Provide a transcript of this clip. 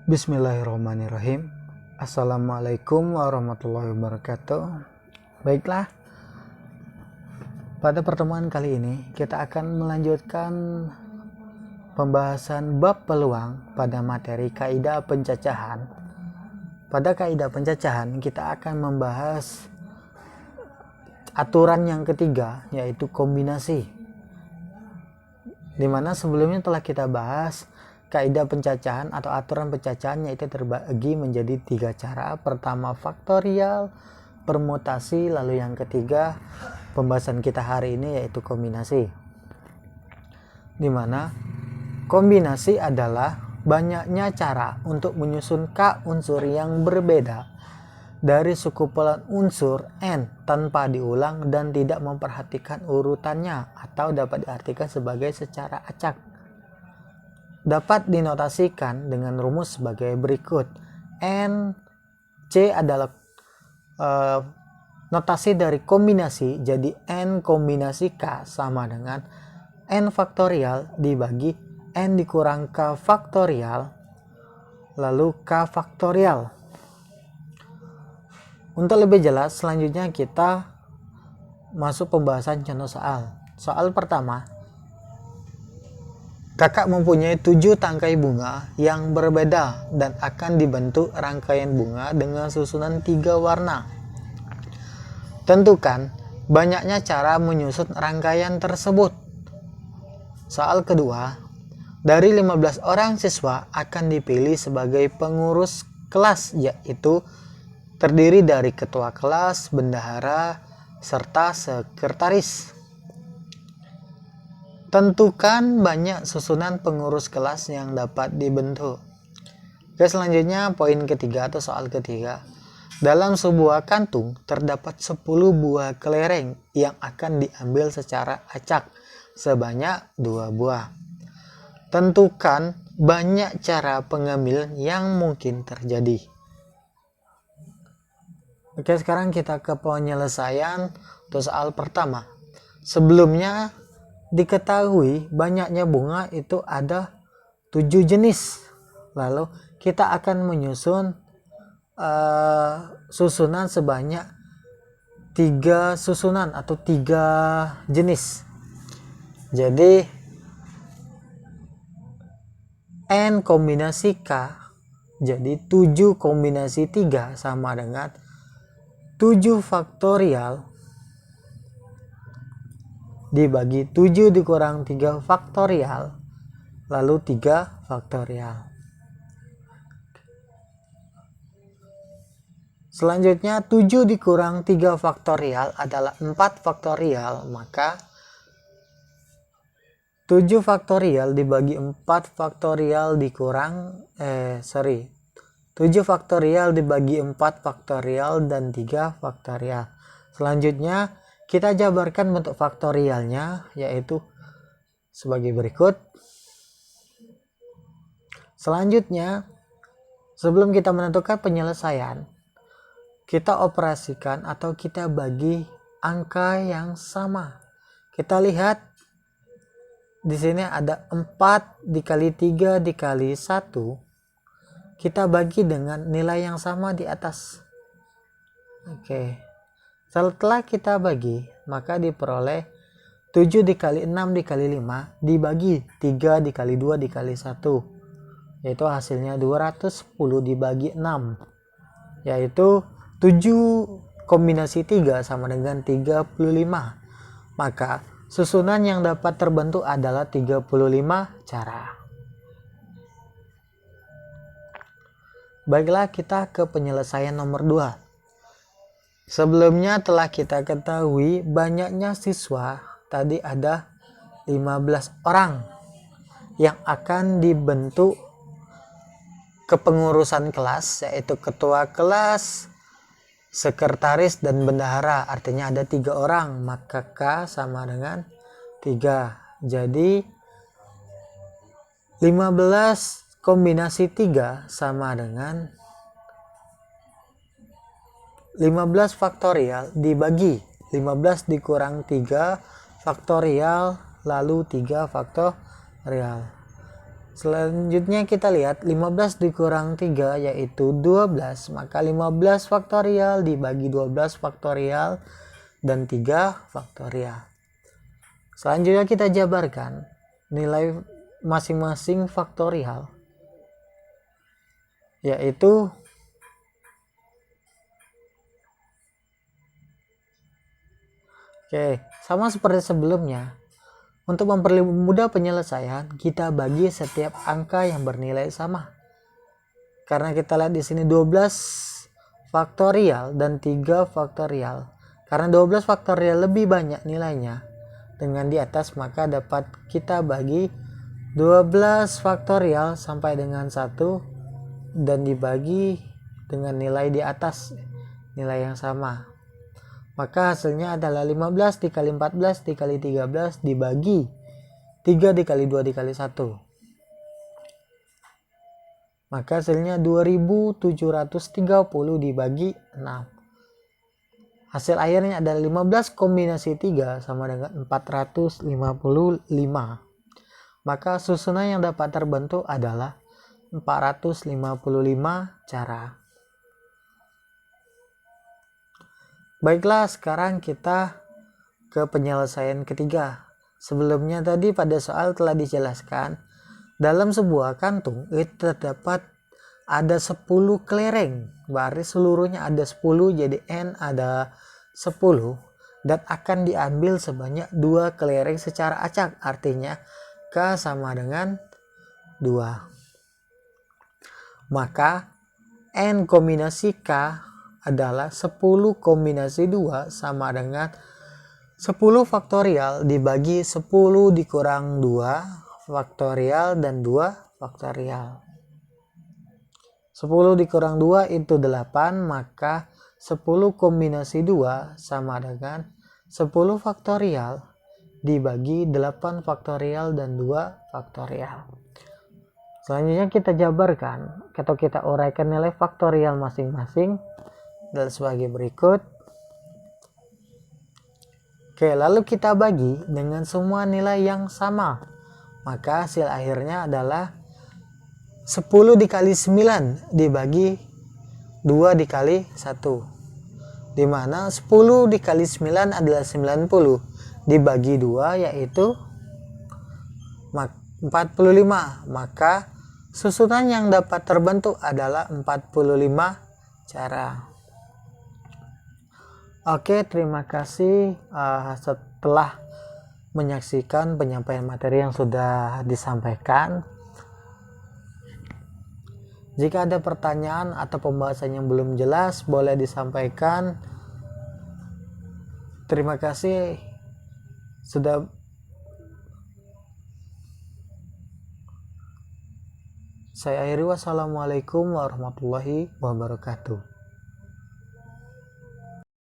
Bismillahirrahmanirrahim. Assalamualaikum warahmatullahi wabarakatuh. Baiklah, pada pertemuan kali ini kita akan melanjutkan pembahasan bab peluang pada materi kaidah pencacahan. Pada kaidah pencacahan kita akan membahas aturan yang ketiga, yaitu kombinasi, dimana sebelumnya telah kita bahas kaidah pencacahan atau aturan pencacahan, yaitu terbagi menjadi 3 cara. Pertama faktorial, permutasi, lalu yang ketiga pembahasan kita hari ini yaitu kombinasi, dimana kombinasi adalah banyaknya cara untuk menyusun K unsur yang berbeda dari sekumpulan unsur N tanpa diulang dan tidak memperhatikan urutannya, atau dapat diartikan sebagai secara acak. Dapat dinotasikan dengan rumus sebagai berikut. C adalah notasi dari kombinasi, jadi N kombinasi K sama dengan N faktorial dibagi N dikurang K faktorial, lalu K faktorial. Untuk lebih jelas, selanjutnya kita masuk pembahasan contoh soal. Soal pertama, kakak mempunyai 7 tangkai bunga yang berbeda dan akan dibentuk rangkaian bunga dengan susunan 3 warna. Tentukan banyaknya cara menyusun rangkaian tersebut. Soal kedua, dari 15 orang siswa akan dipilih sebagai pengurus kelas, yaitu terdiri dari ketua kelas, bendahara, serta sekretaris. Tentukan banyak susunan pengurus kelas yang dapat dibentuk. Oke, selanjutnya poin ketiga atau soal ketiga. Dalam sebuah kantung terdapat 10 buah kelereng yang akan diambil secara acak sebanyak 2 buah. Tentukan banyak cara pengambilan yang mungkin terjadi. Oke, sekarang kita ke penyelesaian untuk soal pertama. Sebelumnya diketahui banyaknya bunga itu ada 7 jenis. Lalu kita akan menyusun susunan sebanyak 3 susunan atau 3 jenis. Jadi N kombinasi K, jadi 7 kombinasi 3 sama dengan 7 faktorial dibagi 7 dikurang 3 faktorial, lalu 3 faktorial. Selanjutnya 7 dikurang 3 faktorial adalah 4 faktorial, maka 7 faktorial dibagi 4 faktorial dikurang 7 faktorial dibagi 4 faktorial dan 3 faktorial. Selanjutnya kita jabarkan bentuk faktorialnya, yaitu sebagai berikut. Selanjutnya, sebelum kita menentukan penyelesaian, kita operasikan atau kita bagi angka yang sama. Kita lihat di sini ada 4 dikali 3 dikali 1. Kita bagi dengan nilai yang sama di atas. Oke. Setelah kita bagi, maka diperoleh 7 dikali 6 dikali 5 dibagi 3 dikali 2 dikali 1, yaitu hasilnya 210 dibagi 6, yaitu 7 kombinasi 3 sama dengan 35. Maka susunan yang dapat terbentuk adalah 35 cara. Baiklah, kita ke penyelesaian nomor 2. Sebelumnya telah kita ketahui banyaknya siswa, tadi ada 15 orang yang akan dibentuk kepengurusan kelas, yaitu ketua kelas, sekretaris, dan bendahara. Artinya ada 3 orang, maka K sama dengan 3. Jadi 15 kombinasi 3 sama dengan 15 faktorial dibagi 15 dikurang 3 faktorial, lalu 3 faktorial. Selanjutnya kita lihat 15 dikurang 3 yaitu 12. Maka 15 faktorial dibagi 12 faktorial dan 3 faktorial. Selanjutnya kita jabarkan nilai masing-masing faktorial, yaitu sama seperti sebelumnya. Untuk mempermudah penyelesaian, kita bagi setiap angka yang bernilai sama. Karena kita lihat di sini 12 faktorial dan 3 faktorial. Karena 12 faktorial lebih banyak nilainya dengan di atas, maka dapat kita bagi 12 faktorial sampai dengan 1 dan dibagi dengan nilai di atas, nilai yang sama. Maka hasilnya adalah 15 dikali 14 dikali 13 dibagi 3 dikali 2 dikali 1. Maka hasilnya 2730 dibagi 6. Hasil akhirnya adalah 15 kombinasi 3 sama dengan 455. Maka susunan yang dapat terbentuk adalah 455 cara. Baiklah, sekarang kita ke penyelesaian ketiga. Sebelumnya tadi pada soal telah dijelaskan, dalam sebuah kantung itu terdapat ada 10 kelereng. Berarti seluruhnya ada 10, jadi N ada 10 dan akan diambil sebanyak 2 kelereng secara acak. Artinya K sama dengan 2. Maka N kombinasi K adalah 10 kombinasi 2 sama dengan 10 faktorial dibagi 10 dikurang 2 faktorial dan 2 faktorial. 10 dikurang 2 itu 8, maka 10 kombinasi 2 sama dengan 10 faktorial dibagi 8 faktorial dan 2 faktorial. Selanjutnya kita jabarkan atau kita uraikan nilai faktorial masing-masing dan sebagai berikut. Lalu kita bagi dengan semua nilai yang sama. Maka hasil akhirnya adalah 10 dikali 9 dibagi 2 dikali 1. Dimana 10 dikali 9 adalah 90 dibagi 2 yaitu 45. Maka susunan yang dapat terbentuk adalah 45 cara. Oke, terima kasih setelah menyaksikan penyampaian materi yang sudah disampaikan. Jika ada pertanyaan atau pembahasan yang belum jelas, boleh disampaikan. Terima kasih sudah. Saya akhiri, wassalamualaikum warahmatullahi wabarakatuh.